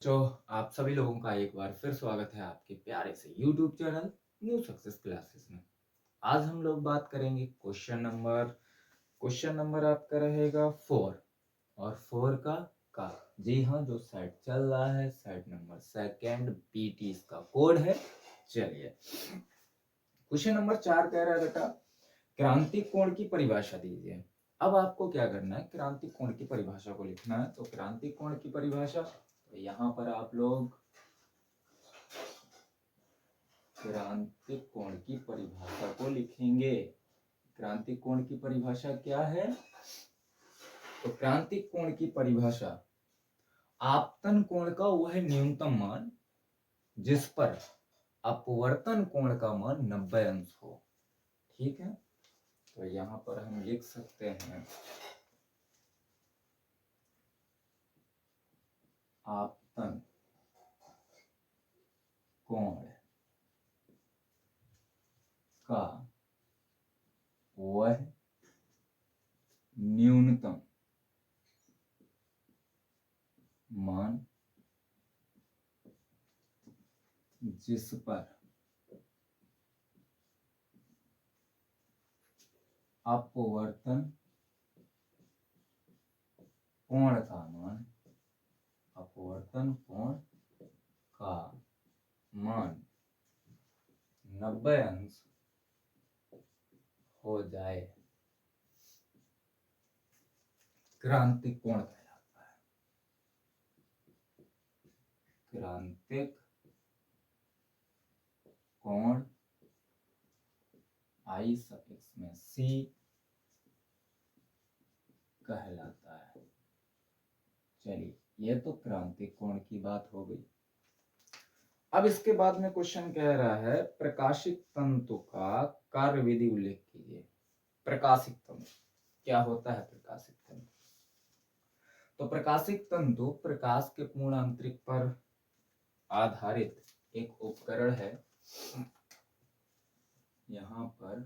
तो आप सभी लोगों का एक बार फिर स्वागत है आपके प्यारे से YouTube channel new success classes में। आज हम लोग बात करेंगे क्वेश्चन नंबर आपका रहेगा 4 और 4 का जी हाँ, जो सेट चल रहा है सेट नंबर सेकेंड पीटी इसका कोड है। चलिए, क्वेश्चन नंबर 4 कह रहा है बेटा, क्रांति कोण की परिभाषा दीजिए। अब आपको क्या करना है, क्रांति कोण की परिभाषा को लिखना है। तो क्रांति कोण की परिभाषा, तो यहाँ पर आप लोग क्रांतिक कोण की परिभाषा को लिखेंगे। क्रांतिक कोण की परिभाषा क्या है? तो क्रांतिक कोण की परिभाषा आपतन कोण का वह न्यूनतम मान जिस पर अपवर्तन कोण का मान 90 अंश हो। ठीक है, तो यहां पर हम लिख सकते हैं आपतन कोण का वह न्यूनतम मान जिस पर अपवर्तन कोण का मान अपवर्तन कोण का मान 90 अंश हो जाए, क्रांतिक कोण कहलाता है। क्रांतिक कोण आई सफिक्स में सी कहलाता है। चलिए, ये तो क्रांतिक कोण की बात हो गई। अब इसके बाद में क्वेश्चन कह रहा है, प्रकाशिक तंतु का कार्य विधि उल्लेख कीजिए। प्रकाशिक तंतु क्या होता है? प्रकाशिक तंतु, तो प्रकाशिक तंतु प्रकाश के पूर्ण आंतरिक पर आधारित एक उपकरण है। यहाँ पर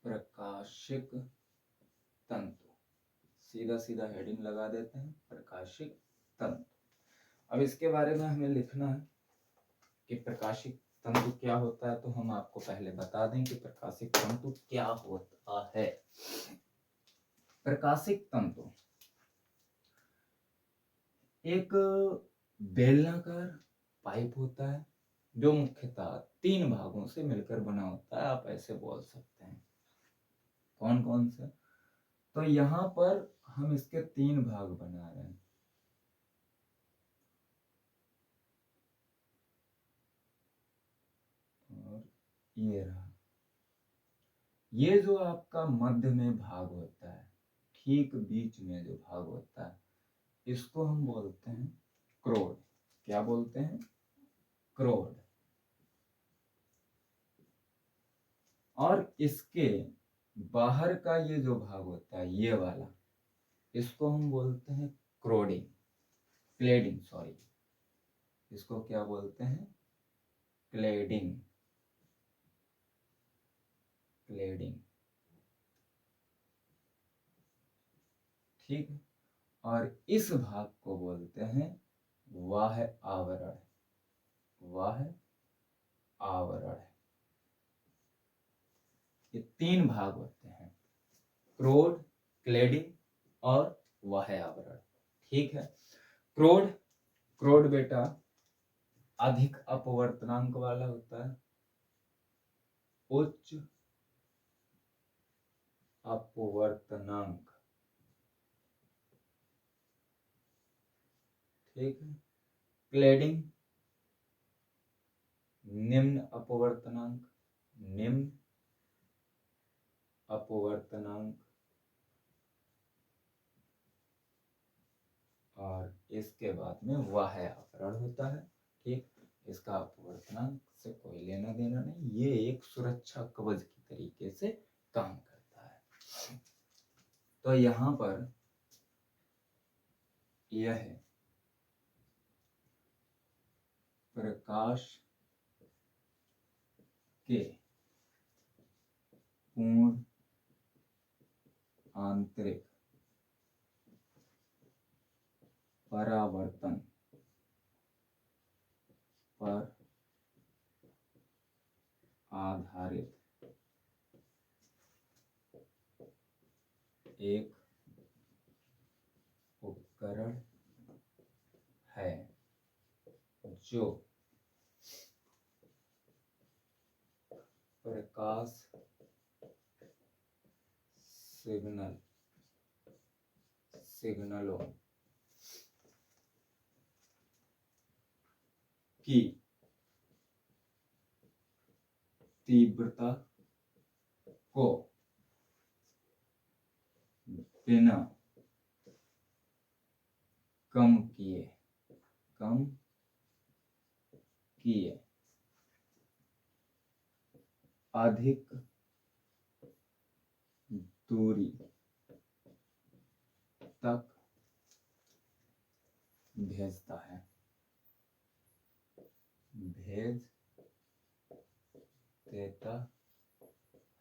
प्रकाशिक तंतु, सीधा सीधा हेडिंग लगा देते हैं, प्रकाशिक तंतु। अब इसके बारे में हमें लिखना है कि प्रकाशिक तंतु क्या होता है। तो हम आपको पहले बता दें कि प्रकाशिक तंतु क्या होता है। प्रकाशिक तंतु एक बेलनाकार पाइप होता है जो मुख्यतः 3 भागों से मिलकर बना होता है। आप ऐसे बोल सकते हैं। कौन कौन से? तो यहाँ पर हम इसके 3 भाग बना रहे हैं। और ये रहा, ये जो आपका मध्य में भाग होता है, ठीक बीच में जो भाग होता है, इसको हम बोलते हैं क्रोड। क्या बोलते हैं? क्रोड। और इसके बाहर का ये जो भाग होता है, ये वाला, इसको हम बोलते हैं क्रोडिंग, क्लेडिंग, सॉरी, इसको क्या बोलते हैं? Cladding, cladding. ठीक है, और इस भाग को बोलते हैं वाह्य आवरण, वाह्य आवरण। ये 3 भाग होते हैं, क्रोड, क्लेडिंग और वाह्य आवरण। ठीक है, क्रोड, क्रोड बेटा अधिक अपवर्तनांक वाला होता है, उच्च अपवर्तनांक। ठीक है, क्लेडिंग निम्न अपवर्तनांक, निम्न अपवर्तनांक। और इसके बाद में वाह्य आवरण होता है। ठीक, इसका अपवर्तनांक से कोई लेना देना नहीं, ये एक सुरक्षा कवच की तरीके से काम करता है। तो यहाँ पर यह प्रकाश के पूर्ण आंतरिक परावर्तन पर आधारित एक उपकरण है जो प्रकाश सिग्नलों की तीव्रता को बिना कम किए अधिक दूरी तक भेज देता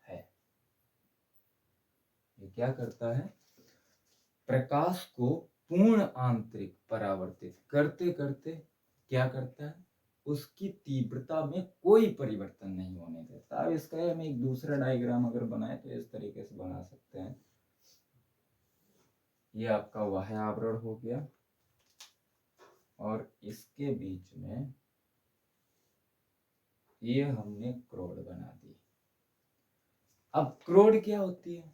है। ये क्या करता है? प्रकाश को पूर्ण आंतरिक परावर्तित करते करते क्या करता है? उसकी तीव्रता में कोई परिवर्तन नहीं होने देता। अब इसका हम एक दूसरा डायग्राम अगर बनाए तो इस तरीके से बना सकते हैं। ये आपका बाह्य आवरण हो गया और इसके बीच में ये हमने क्रोड बना दी। अब क्रोड क्या होती है?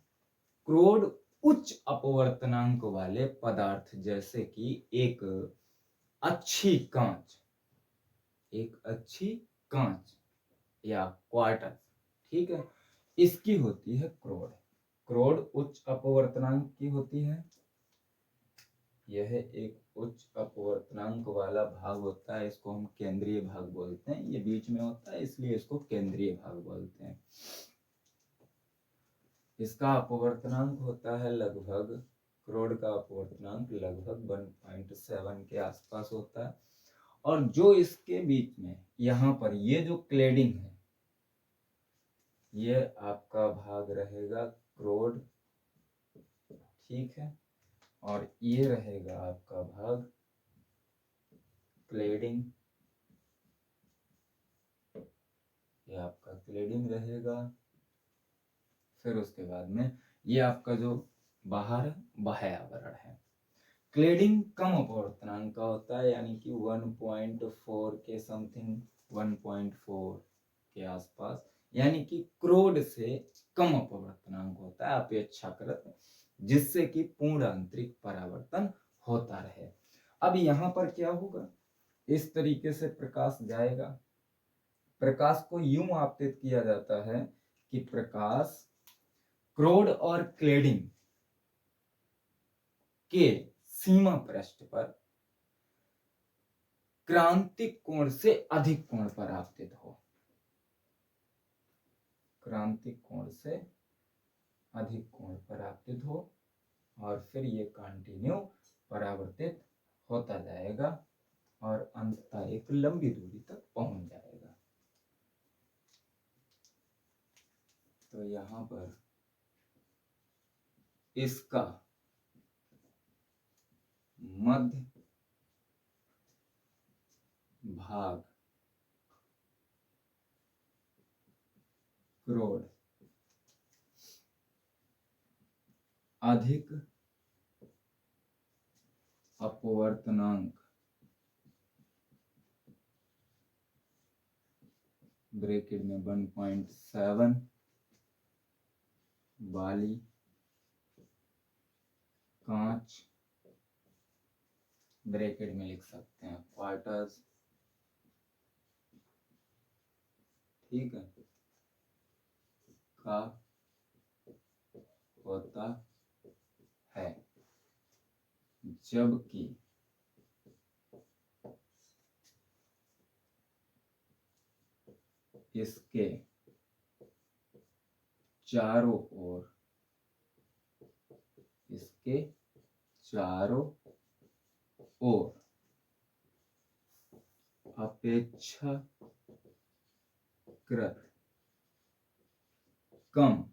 क्रोड उच्च अपवर्तनांक वाले पदार्थ जैसे कि एक अच्छी कांच या क्वार्टज, ठीक है, इसकी होती है क्रोड। क्रोड उच्च अपवर्तनांक की होती है। यह एक उच्च अपवर्तनांक वाला भाग होता है, इसको हम केंद्रीय भाग बोलते हैं। ये बीच में होता है इसलिए इसको केंद्रीय भाग बोलते हैं। इसका अपवर्तनांक होता है लगभग, क्रोड का अपवर्तनांक लगभग 1.7 के आसपास होता है। और जो इसके बीच में यहाँ पर ये जो क्लेडिंग है, ये आपका भाग रहेगा क्रोड, ठीक है, और ये रहेगा आपका भाग क्लेडिंग। ये आपका क्लेडिंग रहेगा। फिर उसके बाद में ये आपका जो बाहर बाह्य आवरण है। क्लेडिंग कम अपवर्तनांक का होता है, यानी कि 1.4 के समथिंग, 1.4 के आसपास, यानी कि क्रोड से कम अपवर्तनांक होता है अपेक्षाकृत, जिससे कि पूर्ण आंतरिक परावर्तन होता रहे। अब यहाँ पर क्या होगा? इस तरीके से प्रकाश जाएगा। प्रकाश को यूं आपतित किया जाता है कि प्रकाश क्रोड और क्लेडिंग के सीमा पृष्ठ पर क्रांतिक कोण से अधिक कोण पर आपतित हो। क्रांतिक कोण से अधिक कोण पर आपतित हो और फिर ये कंटिन्यू परावर्तित होता जाएगा और अंततः एक लंबी दूरी तक पहुंच जाएगा। तो यहाँ पर इसका मध्य भाग क्रोड अधिक अपवर्तनांक ब्रैकेट में 1.7 वाली कांच, ब्रैकेट में लिख सकते हैं क्वार्टर्स, ठीक है, का होता है, जबकि इसके चारों ओर अपेक्षाकृत कम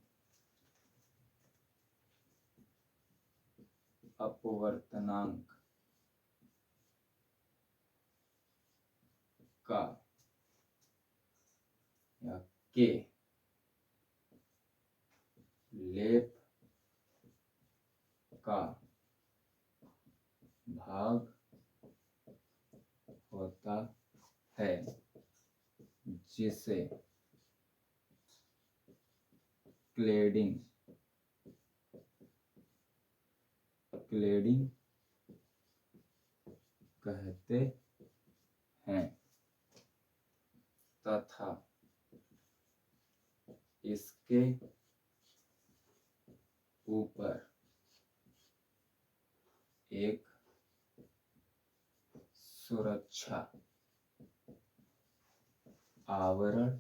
अपवर्तनांक का या के लेप का भाग होता है जिसे क्लेडिंग कहते हैं तथा इसके ऊपर एक सुरक्षा आवरण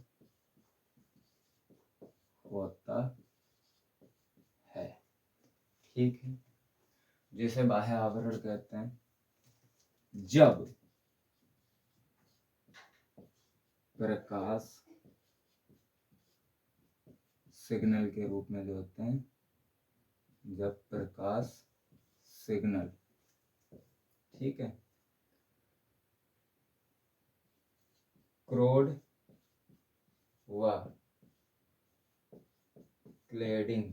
होता है। ठीक है, जिसे बाह्य आवरण कहते हैं। जब प्रकाश सिग्नल के रूप में जो होते हैं, जब प्रकाश सिग्नल, ठीक है, क्रोड व क्लेडिंग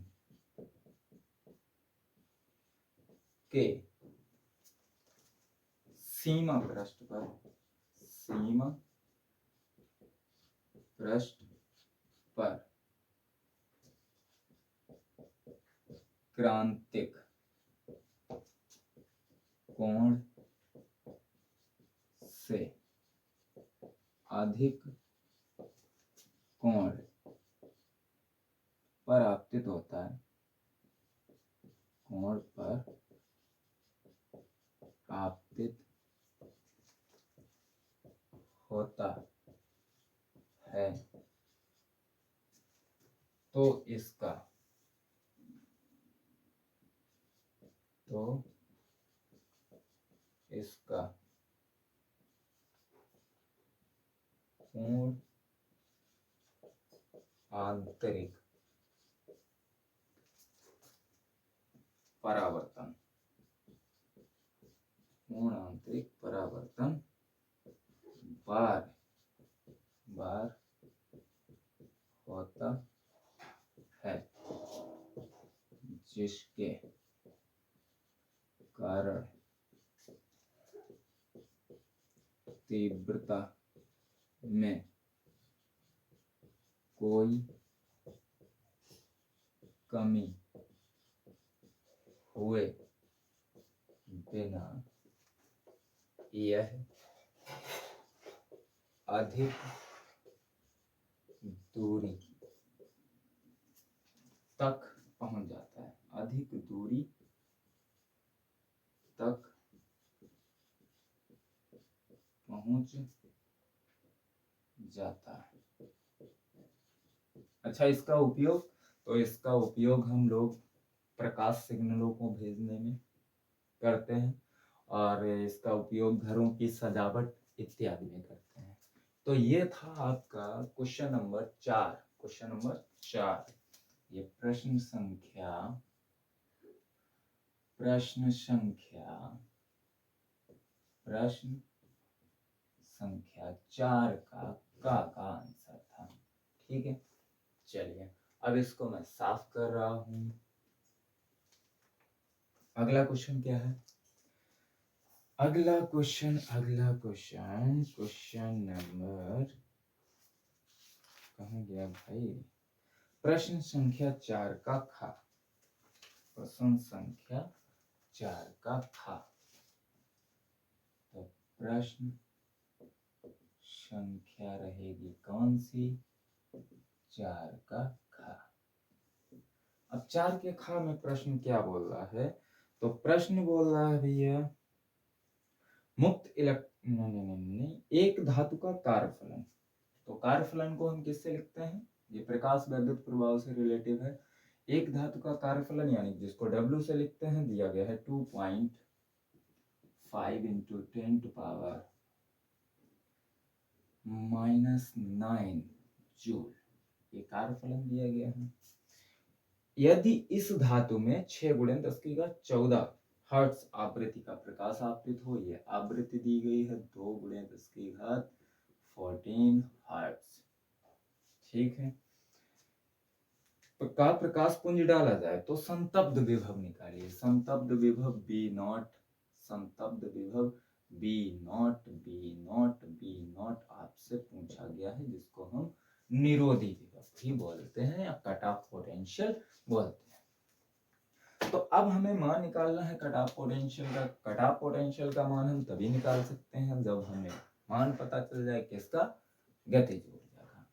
के सीमा पृष्ठ पर क्रांतिक कोण से अधिक कोण पर आपतित होता है, कोण पर आपतित होता है, तो इसका पूर्ण आंतरिक परावर्तन बार बार होता है, जिसके कारण तीव्रता में कोई कमी हुए बिना यह अधिक दूरी तक पहुंच जाता है, अधिक दूरी तक पहुंच जाता है। अच्छा, इसका उपयोग हम लोग प्रकाश सिग्नलों को भेजने में करते हैं और इसका उपयोग घरों की सजावट इत्यादि में करते हैं। तो ये था आपका क्वेश्चन नंबर 4। ये प्रश्न संख्या 4 का आंसर था। ठीक है, चलिए अब इसको मैं साफ कर रहा हूं। अगला क्वेश्चन क्या है? अगला क्वेश्चन नंबर कहाँ गया भाई? प्रश्न संख्या 4 का खा। प्रश्न संख्या 4 का खा। तो प्रश्न संख्या रहेगी कौन सी? 4 का खा। अब 4 के खा में प्रश्न क्या बोल रहा है? तो प्रश्न बोल रहा है भैया एक धातु का कार्यफलन। तो कार्यफलन को हम किससे लिखते हैं? ये प्रकाश वैद्युत प्रभाव से रिलेटिव है। एक धातु का कार्यफलन यानी जिसको W से लिखते हैं, दिया गया है 2.5 × 10⁻⁹ जूल। ये कार्यफलन दिया गया है। यदि इस धातु में 6 × 10⁻14 हर्ट्ज आवृत्ति का प्रकाश आपतित हो, ये आवृत्ति दी गई है 2 × 10⁻⁴ 14 हर्ट्ज। ठीक है, का प्रकाश पुंज डाला जाए तो संतप्त विभव निकालिए। संतप्त विभव बी नॉट, संतप्त विभव B naught, B naught, B naught आपसे पूछा गया है, जिसको हम निरोधी विभव भी बोलते हैं या कट ऑफ पोटेंशियल बोलते हैं। तो अब हमें मान निकालना है कट ऑफ पोटेंशियल का। कट ऑफ पोटेंशियल का मान हम तभी निकाल सकते हैं जब हमें मान पता चल जाए किसका, गतिज ऊर्जा का।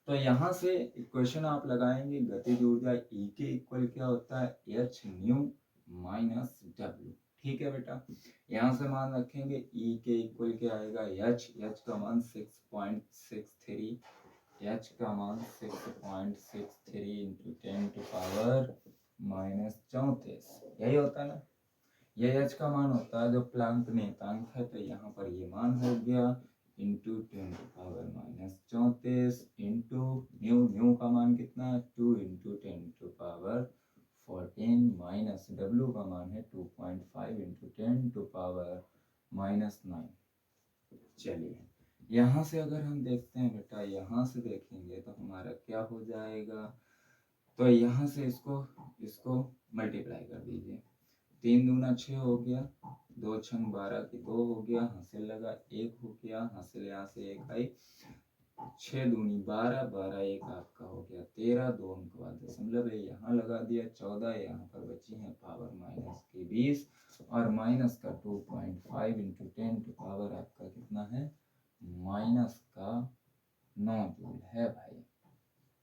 तो यहाँ से इक्वेशन आप लगाएंगे, गतिज ऊर्जा E के इक्वल क्या होता है, h न्यू माइनस W। ठीक है बेटा, यहाँ से मान रखेंगे E के इक्वल क्या आएगा, h का मान 6.63, h का मान 6.63 इंटू 10 टू पावर माइनस 34, यही होता है ना। ये h का मान होता है जो प्लैंक नियतांक है, तो यहाँ पर ये मान हो गया into 10 to power minus 34 into nu का मान कितना है 2 into 10 to power 14 minus w का मान है 2.5 इंटू 10 टू पावर माइनस 9। चलिए यहाँ से अगर हम देखते हैं बेटा, यहाँ से देखेंगे तो हमारा क्या हो जाएगा, तो यहाँ से इसको मल्टीप्लाई कर दीजिए। 3 दूना 6 हो गया, 2 छंग 12 की 2 हो गया, हासिल लगा 1 हो गया, हासिल यहाँ से 1 आई, 6 दूनी 12, 12 1 आपका हो गया 13, 2 अंक बाद दशमलव है यहाँ लगा दिया 14, यहाँ पर बची है पावर माइनस की 20 और माइनस का 2.5 इंटू 10 टू पावर आपका कितना है, माइनस का 9 जूल है भाई,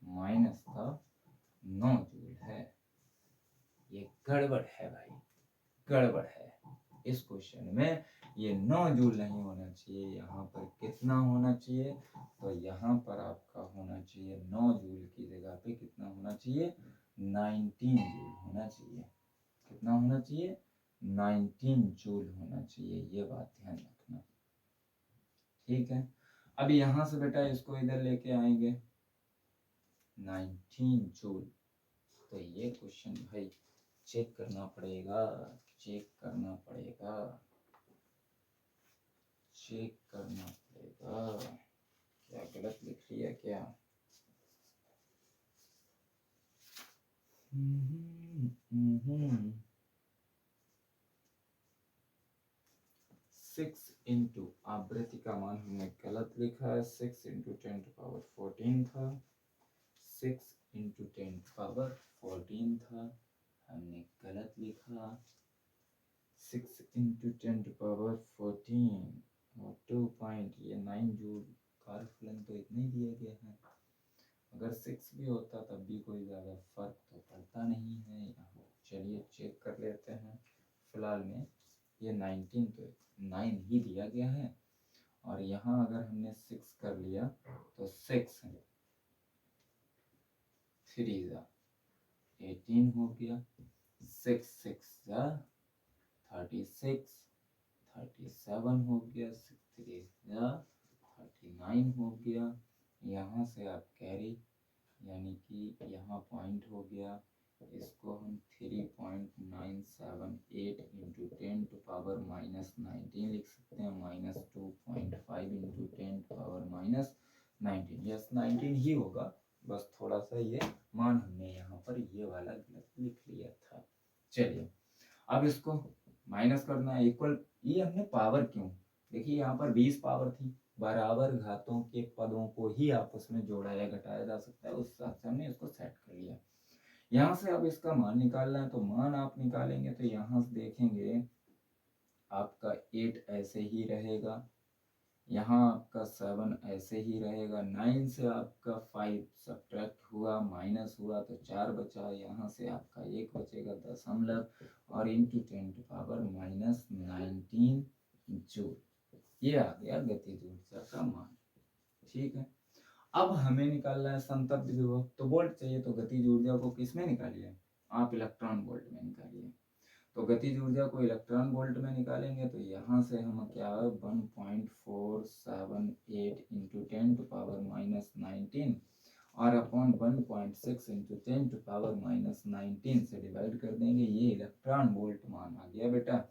माइनस का 9 जूल है। ये गड़बड़ है भाई, गड़बड़ है। इस क्वेश्चन में ये 9 जूल नहीं होना चाहिए, यहाँ पर कितना होना चाहिए, तो यहाँ पर आपका होना चाहिए 9 जूल की जगह पे कितना होना चाहिए, 19 जूल होना चाहिए। कितना होना चाहिए, 19 जूल होना चाहिए, ये बात ध्यान रखना। ठीक है, अब यहाँ से बेटा इसको इधर लेके आएंगे 19 जूल, तो ये क्वेश्चन भाई चेक करना पड़ेगा, चेक करना पड़ेगा, चेक करना पड़ेगा, क्या गलत लिख लिया क्या। 6 इंटू आवृत्ति का मान हमने गलत लिखा है, 6 इंटू 10 टू पावर 14 था, 6 इंटू 10 टू पावर 14 था, हमने गलत लिखा। 6 इंटू 10 टू पावर 14 और 2 पॉइंट, ये 9 जूल कार्यफलन तो इतने ही दिया गया है। अगर 6 भी होता तब भी कोई ज़्यादा फर्क तो पड़ता नहीं है यहाँ। चलिए चेक कर लेते हैं। फिलहाल में ये 19 तो 9 ही दिया गया है, और यहाँ अगर हमने 6 कर लिया तो 6 3 जा 18 हो गया, 6 6 जा 36, 37 हो गया, 6 3 जा 39 हो गया। यहाँ से आप कैरी यानी कि यहाँ पॉइंट हो गया, इसको हम 3.978 इंटू 10 टू पावर माइनस 19 लिख सकते हैं, minus 2.5 into 10 to power minus 19, yes 19 ही होगा, बस थोड़ा सा ये मान हमने यहाँ पर ये वाला गलत लिख लिया था। चलिए अब इसको माइनस करना है, इक्वल, ये हमने पावर क्यों, देखिए यहाँ पर 20 पावर थी, बराबर घातों के पदों को ही आपस में जोड़ा या घटाया जा सकता है, उस हिसाब से हमने इसको सेट कर लिया। यहाँ से अब इसका मान निकालना है, तो मान आप निकालेंगे तो यहाँ से देखेंगे आपका 8 ऐसे ही रहेगा, यहाँ आपका 7 ऐसे ही रहेगा, 9 से आपका 5 सब्ट्रैक्ट हुआ, माइनस हुआ तो 4 बचा, यहाँ से आपका 1 बचेगा दशमलव और into 10 to power minus 19 joule, ये आ गया गतिज ऊर्जा का मान। ठीक है, अब हमें निकालना है संतप्त विभव, तो वोल्ट चाहिए, तो गतिज ऊर्जा को किस में निकालिए, आप इलेक्ट्रॉन वोल्ट में निकालिए। तो गतिज ऊर्जा को इलेक्ट्रॉन वोल्ट में निकालेंगे तो यहाँ से हम क्या 1.478 इंटू 10 टू पावर माइनस 19 और upon 1.6 into 10 to power minus 19 से डिवाइड कर देंगे, ये इलेक्ट्रॉन वोल्ट मान आ गया बेटा।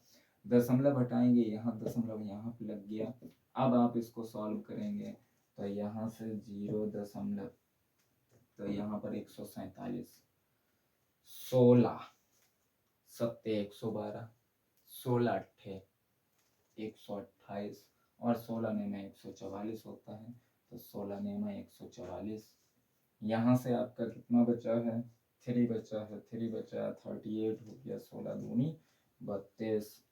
दशमलव हटाएंगे, यहाँ दशमलव यहाँ पे लग गया। अब आप इसको सॉल्व करेंगे तो यहाँ से 0 तो यहाँ पर 147, 16 सत्ते 112, 16 अट्ठे 128 और 16 नेमा 144 होता है। तो 16 नेमा 144। यहाँ से आपका कितना बचा है? 3 बचा है, 3 बचा 38 हो गया, 16 दूनी 32।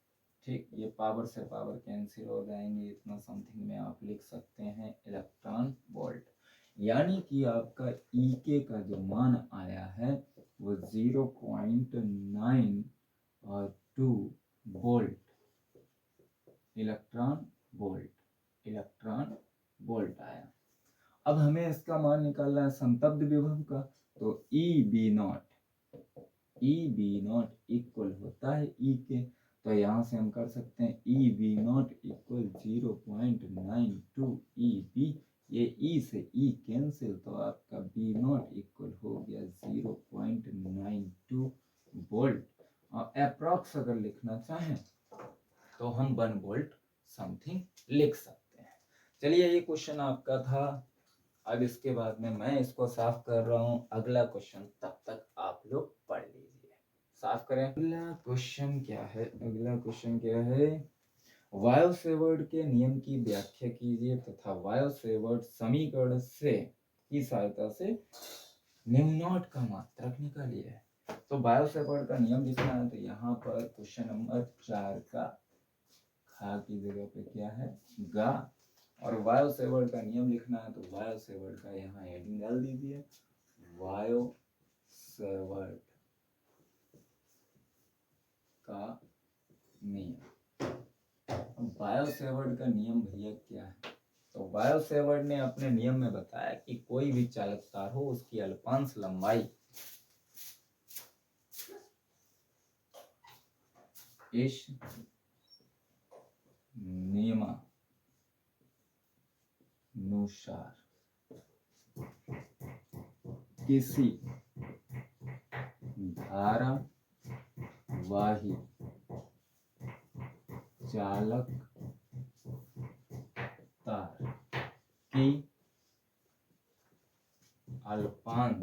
ठीक, ये पावर से पावर कैंसिल हो जाएंगे, इतना समथिंग में आप लिख सकते हैं इलेक्ट्रॉन वोल्ट। यानी कि आपका ईके का जो मान आया है वो 0.92 वोल्ट, इलेक्ट्रॉन वोल्ट आया। अब हमें इसका मान निकालना है संतप्त विभव का। तो ई बी नॉट इक्वल होता है ई के। तो यहाँ से हम कर सकते हैं E B naught equal 0.92 E B. ये ई से ई कैंसिल, तो आपका बी नॉट इक्वल हो गया 0.92 वोल्ट। और अप्रॉक्स अगर लिखना चाहें तो हम 1 वोल्ट समथिंग लिख सकते हैं। चलिए, ये क्वेश्चन आपका था। अब इसके बाद में मैं इसको साफ कर रहा हूँ। अगला क्वेश्चन तब तक आप लोग पढ़ लीजिए। साफ करें। अगला क्वेश्चन क्या है? वायो सेवर्ट के नियम की व्याख्या कीजिए तथा वायो सेवर्ट समीकरण से की सहायता से निम्नोट का मात्रक निकालिए। तो वायो सेवर्ट का नियम लिखना है। तो यहाँ पर क्वेश्चन नंबर 4 का खा की जगह पे क्या है? गा। और वायो सेवर्ट का नियम लिखना है। तो वायो सेवर्ट का यहाँ हेडिंग डाल दीजिए, वायो सेवर्ट का नियम। वायो सेवर्ट का नियम भैया क्या है? तो वायो सेवर्ट ने अपने नियम में बताया कि कोई भी चालक तार हो, उसकी अल्पांश लंबाई इस नियमानुसार किसी धारावाही चालक तार की अल्पांश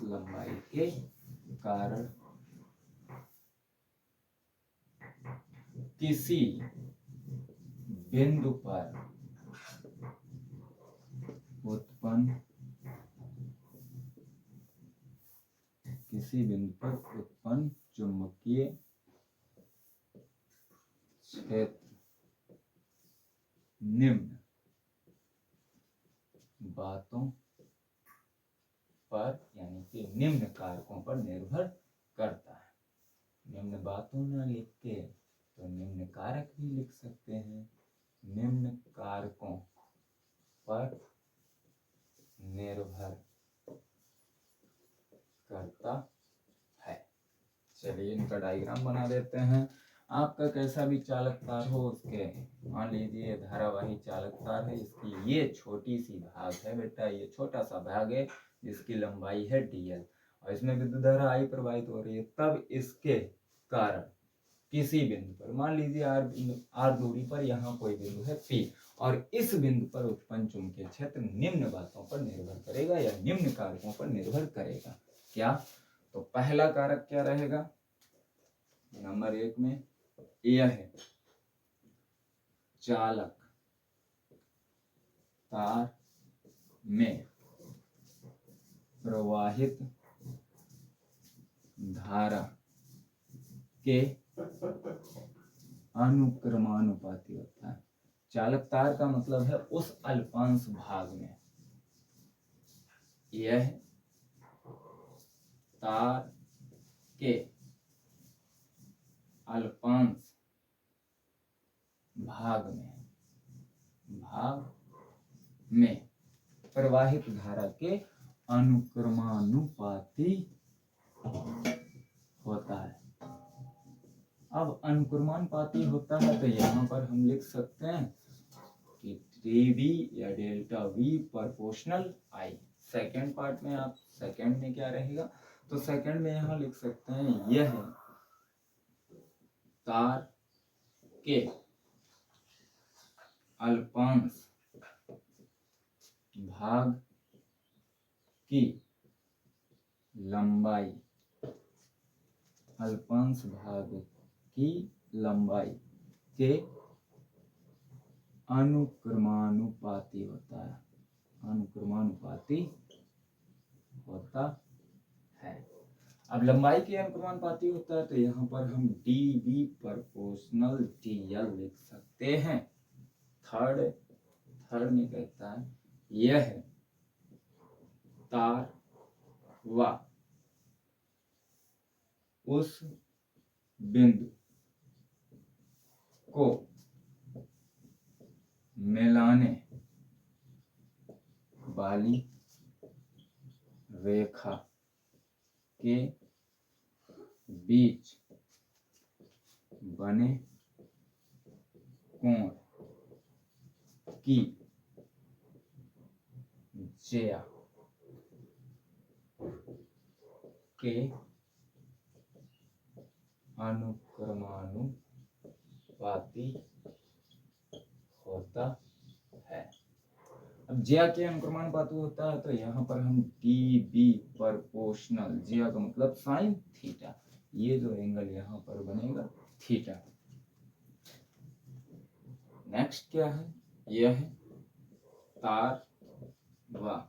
लंबाई के कारण किसी बिंदु पर उत्पन्न चुंबकीय क्षेत्र निम्न बातों पर, यानी कि निम्न कारकों पर निर्भर करता है। निम्न बातों ना लिख के तो निम्न कारक भी लिख सकते हैं। निम्न कारकों पर निर्भर करता है। चलिए, इनका डायग्राम बना देते हैं। आपका कैसा भी चालक तार हो, उसके मान लीजिए धारावाही चालक तार है, इसकी ये छोटी सी भाग है बेटा, ये छोटा सा भाग है जिसकी लंबाई है dl, और इसमें विद्युत धारा I प्रवाहित हो रही है। तब इसके कारण किसी बिंदु पर, मान लीजिए r दूरी पर यहाँ कोई बिंदु है P, और इस बिंदु पर उत्पन्न चुंबकीय क्षेत्र निम्न बातों पर निर्भर करेगा या निम्न कारकों पर निर्भर करेगा। क्या? तो पहला कारक क्या रहेगा? नंबर 1 में यह है चालक तार में प्रवाहित धारा के अनुक्रमानुपाती होता है। चालक तार का मतलब है उस अल्पांश भाग में, यह तार के अल्पांश भाग में प्रवाहित धारा के अनुक्रमानुपाती होता है। अब अनुक्रमानुपाती होता है तो यहाँ पर हम लिख सकते हैं कि dV या delta V proportional I। Second part में आप सेकेंड में क्या रहेगा? तो सेकंड में यहां लिख सकते हैं यह तार के अल्पांश भाग की लंबाई, अल्पांश भाग की लंबाई के अनुक्रमानुपाती होता है, अनुक्रमानुपाती होता है। अब लंबाई के अनुक्रमानुपाती होता है तो यहाँ पर हम D B proportional D L लिख सकते हैं। थर्ड में कहता है यह तार व उस बिंदु को मिलाने वाली रेखा के बीच बने कोण की ज्या के अनुक्रमानुपाती होता है। अब ज्या के अनुक्रमानुपाती होता है तो यहाँ पर हम डी बी प्रोपोर्शनल, ज्या का मतलब साइन थीटा, ये जो एंगल यहाँ पर बनेगा थीटा। नेक्स्ट क्या है, यह तार व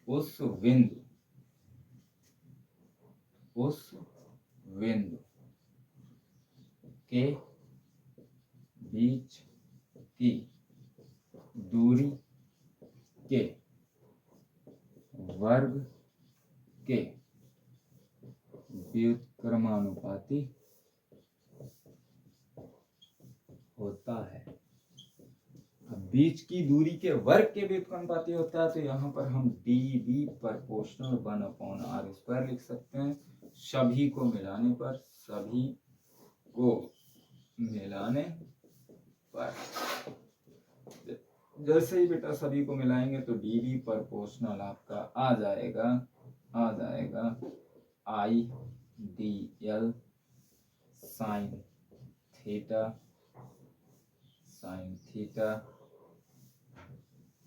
उस बिंदु के बीच की दूरी के वर्ग के व्युत्क्रमानुपाती होता है। अब बीच की दूरी के वर्ग के व्युत्क्रमानुपाती होता है तो यहाँ पर हम डी बी प्रोपोर्शनल 1/r² लिख सकते हैं। सभी को मिलाने पर जैसे ही बेटा सभी को मिलाएंगे तो डी बी प्रोपोर्शनल आपका आ जाएगा I D L sine theta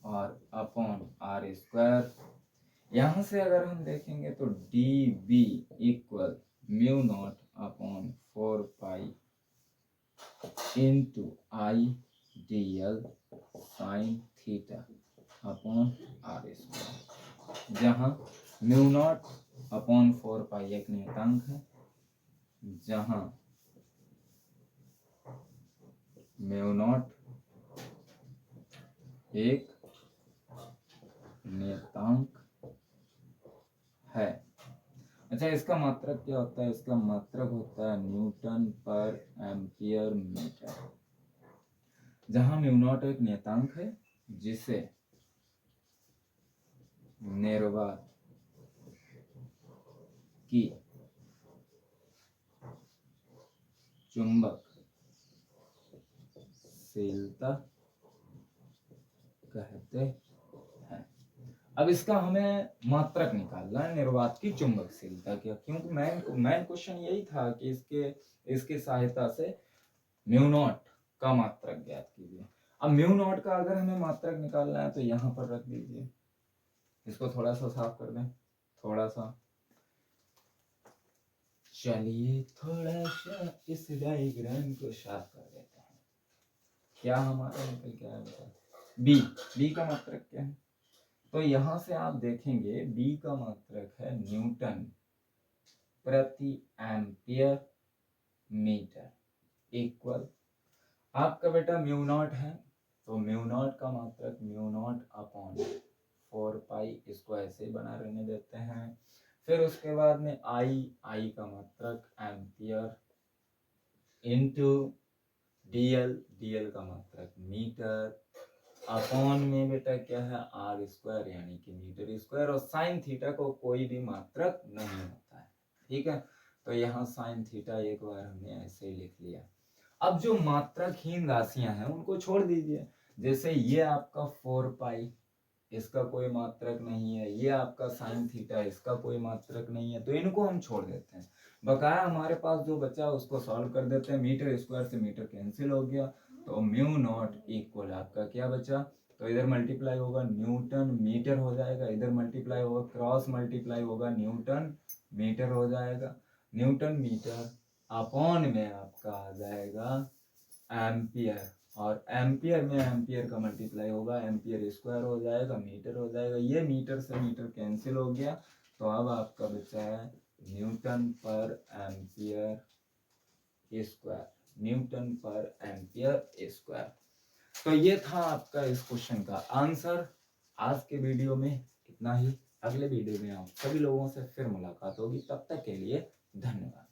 और अपॉन r²। यहां से अगर हम देखेंगे तो D B equal μ0/4π into I D L sine theta upon r², जहां μ0/4π एक नियतांक है, जहां μ0 एक नियतांक है। अच्छा, इसका मात्रक क्या होता है? इसका मात्रक होता है न्यूटन पर एम्पियर मीटर। जहां μ0 एक नियतांक है जिसे निर्वात की चुंबकशीलता कहते हैं। अब इसका हमें मात्रक निकालना है निर्वात की चुंबकशीलता क्या, क्योंकि मेन क्वेश्चन यही था कि इसके सहायता से μ0 का मात्रक ज्ञात कीजिए। अब μ0 का अगर हमें मात्रक निकालना है तो यहाँ पर रख दीजिए, इसको थोड़ा सा साफ कर दें, थोड़ा सा, चलिए थोड़ा सा इस डायग्राम को साफ कर देते हैं। क्या हमारा निकल क्या है बता, बी का मात्रक क्या है? तो यहां से आप देखेंगे बी का मात्रक है न्यूटन प्रति एम्पियर मीटर इक्वल, आपका बेटा μ0 है तो μ0 का मात्रक μ0/4π, इसको ऐसे ही बना रहने देते हैं। फिर उसके बाद में आई का मात्रक एम्पियर इंटू डीएल का मात्रक मीटर अपॉन में बेटा क्या है r² यानी कि मीटर स्क्वायर, और साइन थीटा को कोई भी मात्रक नहीं होता है, ठीक है। तो यहाँ साइन थीटा एक बार हमने ऐसे ही लिख लिया। अब जो मात्रकहीन राशियां हैं उनको छोड़ दीजिए, जैसे ये आपका 4π इसका कोई मात्रक नहीं है, ये आपका साइन थीटा है, इसका कोई मात्रक नहीं है, तो इनको हम छोड़ देते हैं। बकाया हमारे पास जो बचा उसको सॉल्व कर देते हैं। मीटर स्क्वायर से मीटर कैंसिल हो गया, तो म्यू नॉट इक्वल आपका क्या बचा, तो इधर मल्टीप्लाई होगा न्यूटन मीटर हो जाएगा, इधर मल्टीप्लाई होगा, क्रॉस मल्टीप्लाई होगा, न्यूटन मीटर हो जाएगा। न्यूटन मीटर अपॉन में आपका आ जाएगा एम्पियर, और एम्पियर में एम्पियर का मल्टीप्लाई होगा, एम्पियर स्क्वायर हो जाएगा, मीटर हो जाएगा, ये मीटर से मीटर कैंसिल हो गया, तो अब आपका बचा है न्यूटन पर एम्पियर स्क्वायर, न्यूटन पर एम्पियर स्क्वायर। तो ये था आपका इस क्वेश्चन का आंसर। आज के वीडियो में इतना ही, अगले वीडियो में आप सभी लोगों से फिर मुलाकात होगी, तब तक के लिए धन्यवाद।